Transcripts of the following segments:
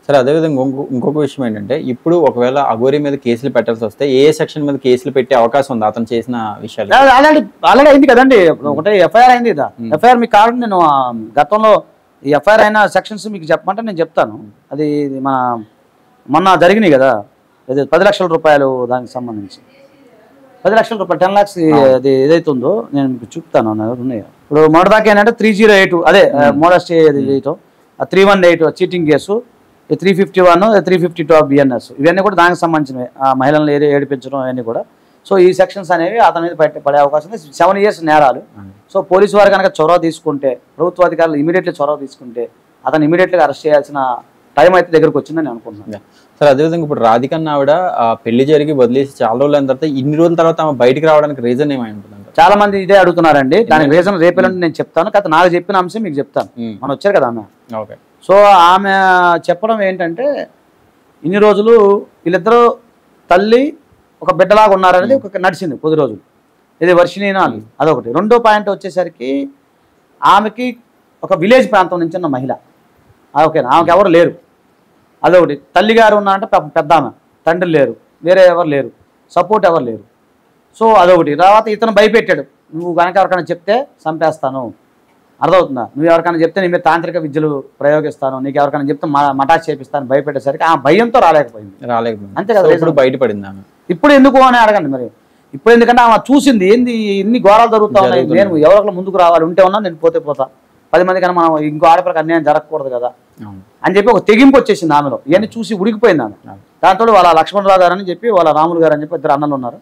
సరే అదేవిధంగా ఇంకొక విషయం ఏంటంటే ఇప్పుడు ఒకవేళ అఘోరి మీద కేసులు పెట్టాల్సి వస్తే ఏ సెక్షన్ మీద కేసులు పెట్టే అవకాశం ఉంది అతను చేసిన విషయాలు? ఆల్రెడీ అయింది కదండి. ఒకటే ఎఫ్ఐఆర్ అయింది కదా. ఎఫ్ఐఆర్ మీకు కావాలంటే నేను గతంలో ఈ ఎఫ్ఐఆర్ అయిన సెక్షన్స్ మీకు చెప్పమంటే నేను చెప్తాను. అది మొన్న జరిగినాయి కదా, అది 10 లక్షల రూపాయలు దానికి సంబంధించి 10 లక్షల రూపాయలు 10 lakhs అది ఏదైతే ఉందో నేను మీకు చూపుతాను. ఉన్నాయి ఇప్పుడు మొదటిదాకా ఏంటంటే 308 అదే మోడస్టీ చేయటం, 318 చీటింగ్ కేసు, 351 352 ఆఫ్ బిఎన్ఎస్, ఇవన్నీ కూడా దానికి సంబంధించినవి. మహిళలను ఏడిపించడం అవన్నీ కూడా. సో ఈ సెక్షన్స్ అనేవి అతని మీద పడే అవకాశం ఉంది. 7 years నేరాలు. సో పోలీసు వారు కనుక చొరవ తీసుకుంటే, ప్రభుత్వ అధికారులు ఇమీడియట్లీ చొరవ తీసుకుంటే అతను ఇమీడియట్లీగా అరెస్ట్ చేయాల్సిన టైం అయితే దగ్గరకు వచ్చిందని అనుకుంటున్నాను. సరే అదేవిధంగా ఇప్పుడు రాధికన్న ఆవిడ పెళ్లి జరిగి వదిలేసి చాలా రోజులు అయిన తర్వాత ఇన్ని రోజుల తర్వాత ఆమె బయటికి రావడానికి రీజన్ ఏమై ఉంటుంది? చాలా మంది ఇదే అడుగుతున్నారండి. దానికి రీజన్ రేపేలంటే నేను చెప్తాను. కాదు నాకు చెప్పిన అంశం మీకు చెప్తాను. మనం వచ్చారు కదా ఆమె. ఓకే. సో ఆమె చెప్పడం ఏంటంటే ఇన్ని రోజులు వీళ్ళిద్దరూ తల్లి ఒక బిడ్డలాగా ఉన్నారనేది ఒక నడిచింది కొద్ది రోజులు. ఇది వర్షిణీనాలు అదొకటి. రెండో పాయింట్ వచ్చేసరికి ఆమెకి ఒక విలేజ్ ప్రాంతం నుంచి ఉన్న మహిళ, ఓకేనా, ఆమెకి ఎవరు లేరు, అదొకటి. తల్లిగారు ఉన్నారంటే పెద్ద ఆమె, తండ్రి లేరు, వేరే ఎవరు లేరు, సపోర్ట్ ఎవరు లేరు. సో అదొకటి. తర్వాత ఇతను భయపెట్టాడు, నువ్వు కనుక ఎవరికైనా చెప్తే చంపేస్తాను, అర్థమవుతుందా, నువ్వు ఎవరికైనా చెప్తే నీ మీద తాంత్రిక విద్యలు ప్రయోగిస్తాను, నీకు ఎవరికైనా చెప్తే మటాచ్ చేపిస్తాను భయపెట్టేసరికి ఆ భయంతో రాలేకపోయింది. అంతే కదా. ఇప్పుడు బయటపడింది ఆమె. ఇప్పుడు ఎందుకు అని అడగండి మరి. ఇప్పుడు ఎందుకంటే ఆమె చూసింది ఏంది, ఇన్ని ఘోరాలు జరుగుతూ ఉన్నాయి, నేను ఎవరికైనా ముందుకు రావాలి, ఉంటే ఉన్నా నేను పోతా 10 మంది కన్నా మనం ఇంకో ఆడపిల్లకి అన్యాయం జరగకూడదు కదా అని చెప్పి ఒక తెగింపు వచ్చేసింది ఆమెలో. ఇవన్నీ చూసి ఉడికిపోయింది ఆమె. దాంతో వాళ్ళ లక్ష్మణరావు గారు అని చెప్పి వాళ్ళ రాములు గారు అని చెప్పి 2 అన్నలు ఉన్నారు.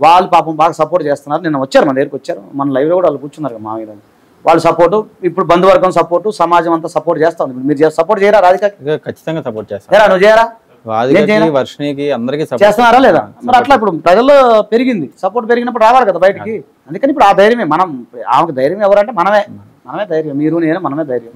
వాళ్ళు పాపం బాగా సపోర్ట్ చేస్తున్నారు. నిన్న వచ్చారు మన దగ్గరికి, వచ్చారు మన లైవ్లో కూడా వాళ్ళు కూర్చున్నారు కదా మామయ్య. వాళ్ళు సపోర్టు, ఇప్పుడు బంధువర్గం సపోర్టు, సమాజం అంతా సపోర్ట్ చేస్తా ఉంది. మీరు సపోర్ట్ చేయరా రాధిక? ఖచ్చితంగా సపోర్ట్ చేస్తారా? నువ్వు చేయరా? వర్షిణికి అందరికీ చేస్తున్నారా లేదా? మరి అట్లా ఇప్పుడు ప్రజల్లో పెరిగింది, సపోర్ట్ పెరిగినప్పుడు రావాలి కదా బయటికి. అందుకని ఇప్పుడు ఆ ధైర్యమే మనం, ఆమెకు ధైర్యం ఎవరంటే మనమే ధైర్యం. మీరు నేను మనమే ధైర్యం.